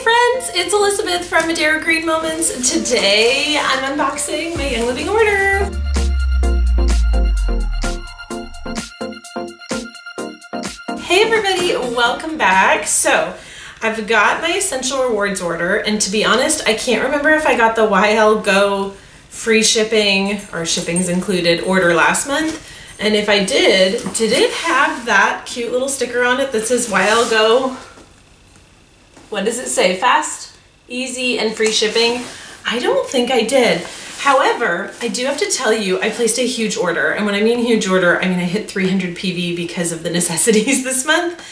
friends, it's Elizabeth from Madera Green Moments. Today I'm unboxing my Young Living order. Hey everybody, welcome back. So I've got my Essential Rewards order, and to be honest, I can't remember if I got the YL Go free shipping or shipping's included order last month. And if I did it have that cute little sticker on it that says YL Go? What does it say? Fast, easy, and free shipping? I don't think I did. However, I do have to tell you, I placed a huge order. And when I mean huge order, I mean I hit 300 PV because of the necessities this month.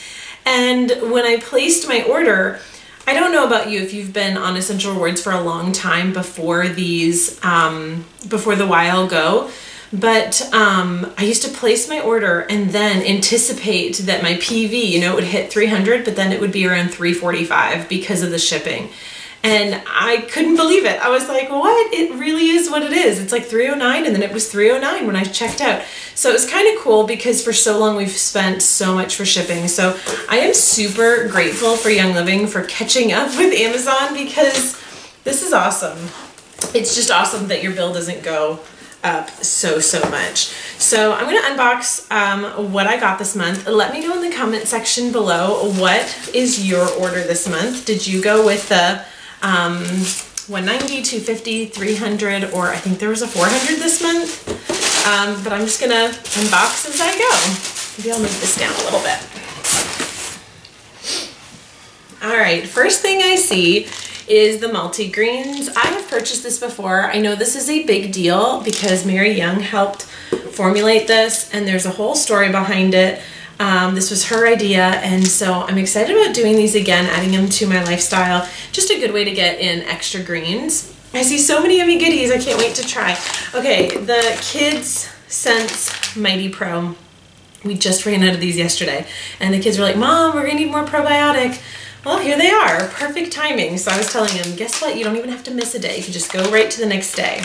And when I placed my order, I don't know about you if you've been on Essential Rewards for a long time before these, before the YL Go. But I used to place my order and then anticipate that my PV, you know, it would hit 300, but then it would be around 345 because of the shipping. And I couldn't believe it. I was like, what? It really is what it is. It's like 309, and then it was 309 when I checked out. So it was kind of cool because for so long we've spent so much for shipping. So I am super grateful for Young Living for catching up with Amazon because this is awesome. It's just awesome that your bill doesn't go up so much. So I'm going to unbox what I got this month. Let me know in the comment section below, what is your order this month? Did you go with the 190, 250, 300, or I think there was a 400 this month? But I'm just going to unbox as I go. Maybe I'll move this down a little bit. All right, first thing I see is the multi-greens. I have purchased this before. I know this is a big deal because Mary Young helped formulate this, and there's a whole story behind it. This was her idea, and so I'm excited about doing these again, adding them to my lifestyle. Just a good way to get in extra greens. I see so many yummy goodies. I can't wait to try. Okay, the Kids Sense Mighty Pro. We just ran out of these yesterday, and the kids were like, Mom, we're gonna need more probiotic. Well, here they are, perfect timing. So I was telling him, guess what? You don't even have to miss a day. You can just go right to the next day.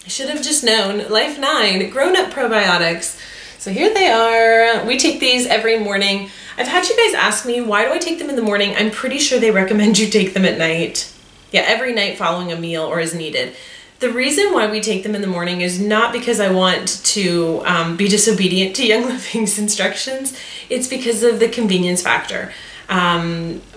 I should have just known. Life 9, grown-up probiotics. So here they are. We take these every morning. I've had you guys ask me, why do I take them in the morning? I'm pretty sure they recommend you take them at night. Yeah, every night following a meal or as needed. The reason why we take them in the morning is not because I want to be disobedient to Young Living's instructions. It's because of the convenience factor.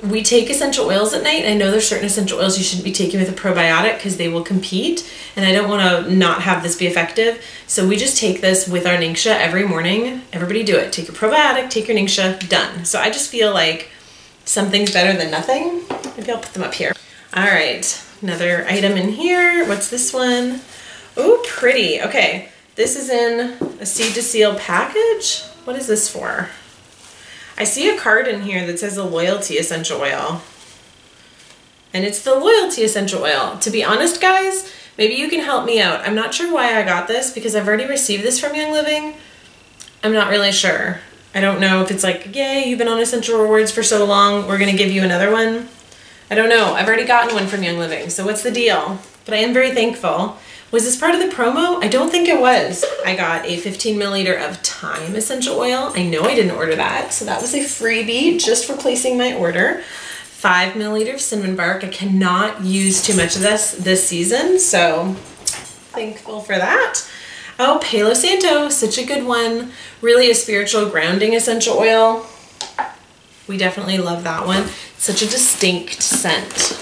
We take essential oils at night. I know there's certain essential oils you shouldn't be taking with a probiotic because they will compete, and I don't want to not have this be effective. So we just take this with our Ningxia every morning. Everybody do it. Take your probiotic, take your Ningxia, done. So I just feel like something's better than nothing. Maybe I'll put them up here. All right, another item in here. What's this one? Oh, pretty. Okay, this is in a Seed to Seal package. What is this for? I see a card in here that says a Loyalty Essential Oil. And it's the Loyalty Essential Oil. To be honest, guys, maybe you can help me out. I'm not sure why I got this because I've already received this from Young Living. I'm not really sure. I don't know if it's like, yay, you've been on Essential Rewards for so long, we're gonna give you another one. I don't know. I've already gotten one from Young Living, so what's the deal? But I am very thankful. Was this part of the promo? I don't think it was. I got a 15 milliliter of Thyme essential oil. I know I didn't order that, so that was a freebie just for placing my order. 5 milliliter of cinnamon bark. I cannot use too much of this season, so thankful for that. Oh, Palo Santo, such a good one. Really a spiritual grounding essential oil. We definitely love that one. Such a distinct scent.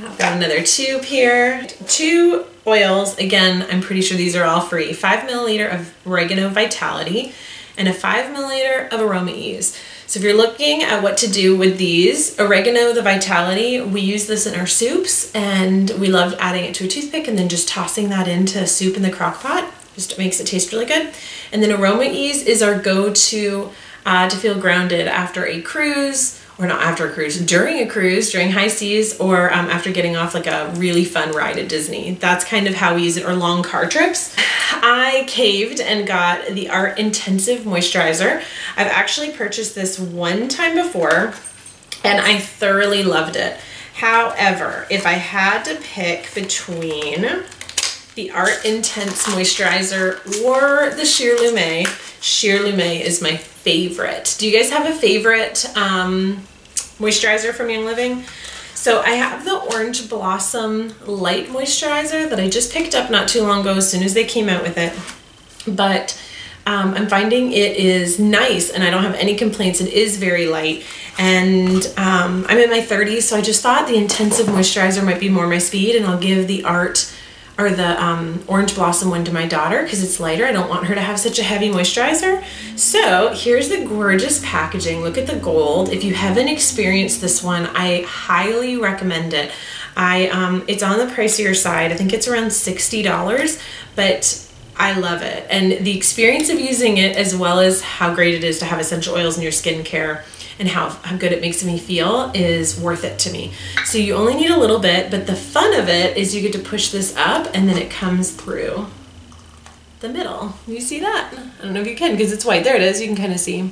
I've got another tube here. 2 oils, again, I'm pretty sure these are all free. 5 milliliter of Oregano Vitality and a 5 milliliter of Aroma Ease. So if you're looking at what to do with these, Oregano, the Vitality, we use this in our soups, and we love adding it to a toothpick and then just tossing that into soup in the crock pot. Just makes it taste really good. And then Aroma Ease is our go-to to feel grounded after a cruise, or not after a cruise, during high seas, or after getting off like a really fun ride at Disney. That's kind of how we use it, or long car trips. I caved and got the Art Intensive Moisturizer. I've actually purchased this one time before, and I thoroughly loved it. However, if I had to pick between the Art Intense Moisturizer or the Sheer Lumet is my favorite. Do you guys have a favorite moisturizer from Young Living. So I have the Orange Blossom Light Moisturizer that I just picked up not too long ago as soon as they came out with it. But I'm finding it is nice and I don't have any complaints. It is very light, and I'm in my 30s, so I just thought the intensive moisturizer might be more my speed, and I'll give the Orange Blossom one to my daughter because it's lighter. I don't want her to have such a heavy moisturizer. So here's the gorgeous packaging. Look at the gold. If you haven't experienced this one, I highly recommend it. It's on the pricier side. I think it's around $60, but I love it. And the experience of using it, as well as how great it is to have essential oils in your skincare and how good it makes me feel, is worth it to me. So you only need a little bit, but the fun of it is you get to push this up and then it comes through the middle. You see that? I don't know if you can because it's white. There it is. You can kind of see.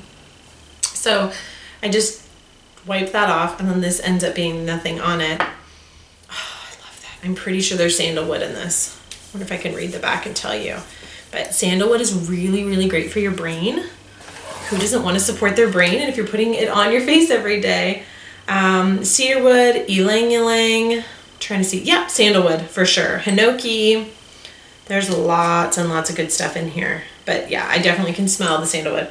So I just wipe that off, and then this ends up being nothing on it. Oh, I love that. I'm pretty sure there's sandalwood in this. I wonder if I can read the back and tell you. But sandalwood is really, really great for your brain. Who doesn't want to support their brain? And if you're putting it on your face every day, cedarwood, ylang ylang, trying to see, yeah, sandalwood for sure. Hinoki, there's lots and lots of good stuff in here. But yeah, I definitely can smell the sandalwood.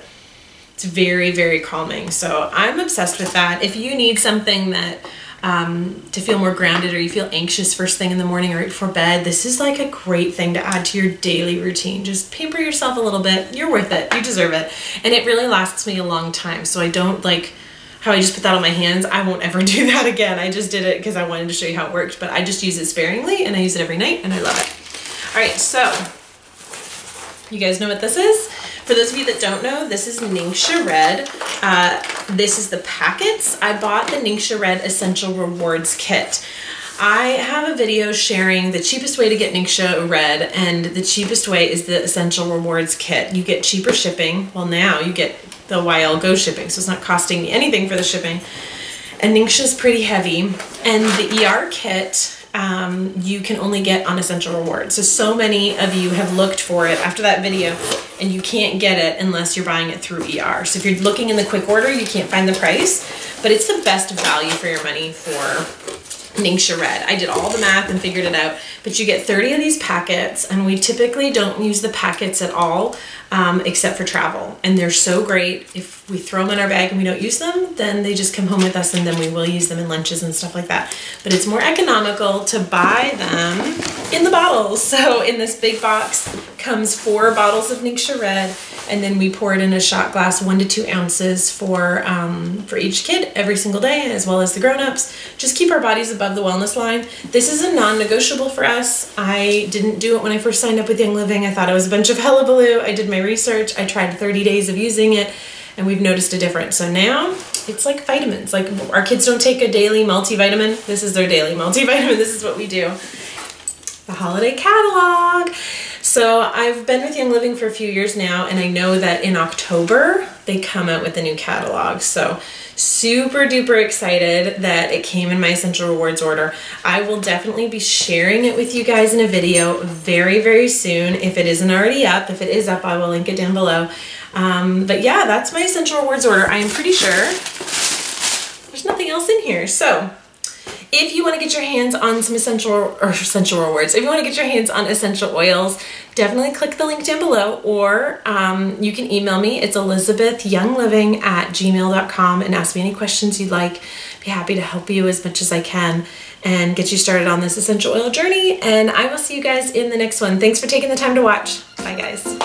It's very, very calming. So I'm obsessed with that. If you need something that to feel more grounded, or you feel anxious first thing in the morning or right before bed, this is like a great thing to add to your daily routine. Just pamper yourself a little bit. You're worth it. You deserve it. And it really lasts me a long time. So I don't like how I just put that on my hands. I won't ever do that again. I just did it because I wanted to show you how it worked, but I just use it sparingly and I use it every night and I love it. All right, so you guys know what this is? For those of you that don't know, this is Ningxia Red. This is the packets. I bought the Ningxia Red Essential Rewards Kit. I have a video sharing the cheapest way to get Ningxia Red, and the cheapest way is the Essential Rewards Kit. You get cheaper shipping. Well, now you get the YL Go shipping, so it's not costing me anything for the shipping. And Ningxia's pretty heavy. And the ER kit, you can only get on Essential Rewards. So many of you have looked for it after that video, and you can't get it unless you're buying it through ER. So if you're looking in the quick order, you can't find the price, but it's the best value for your money for Ningxia Red. I did all the math and figured it out, but you get 30 of these packets, and we typically don't use the packets at all, except for travel. And they're so great. If we throw them in our bag and we don't use them, then they just come home with us, and then we will use them in lunches and stuff like that. But it's more economical to buy them in the bottles. So in this big box comes 4 bottles of Ningxia Red, and then we pour it in a shot glass, 1 to 2 ounces for each kid every single day, as well as the grown-ups. Just keep our bodies above the wellness line. This is a non-negotiable for us. I didn't do it when I first signed up with Young Living. I thought it was a bunch of hullabaloo. I did my research. I tried 30 days of using it, and we've noticed a difference. So now it's like vitamins. Like our kids don't take a daily multivitamin. This is their daily multivitamin. This is what we do. The holiday catalog. So I've been with Young Living for a few years now, and I know that in October they come out with a new catalog. So super duper excited that it came in my Essential Rewards order. I will definitely be sharing it with you guys in a video very, very soon if it isn't already up. If it is up, I will link it down below. But yeah, that's my Essential Rewards order. I am pretty sure there's nothing else in here. So if you want to get your hands on some Essential Rewards, if you want to get your hands on essential oils, definitely click the link down below, or you can email me. It's elizabethyoungliving@gmail.com, and ask me any questions you'd like. Be happy to help you as much as I can and get you started on this essential oil journey. And I will see you guys in the next one. Thanks for taking the time to watch. Bye, guys.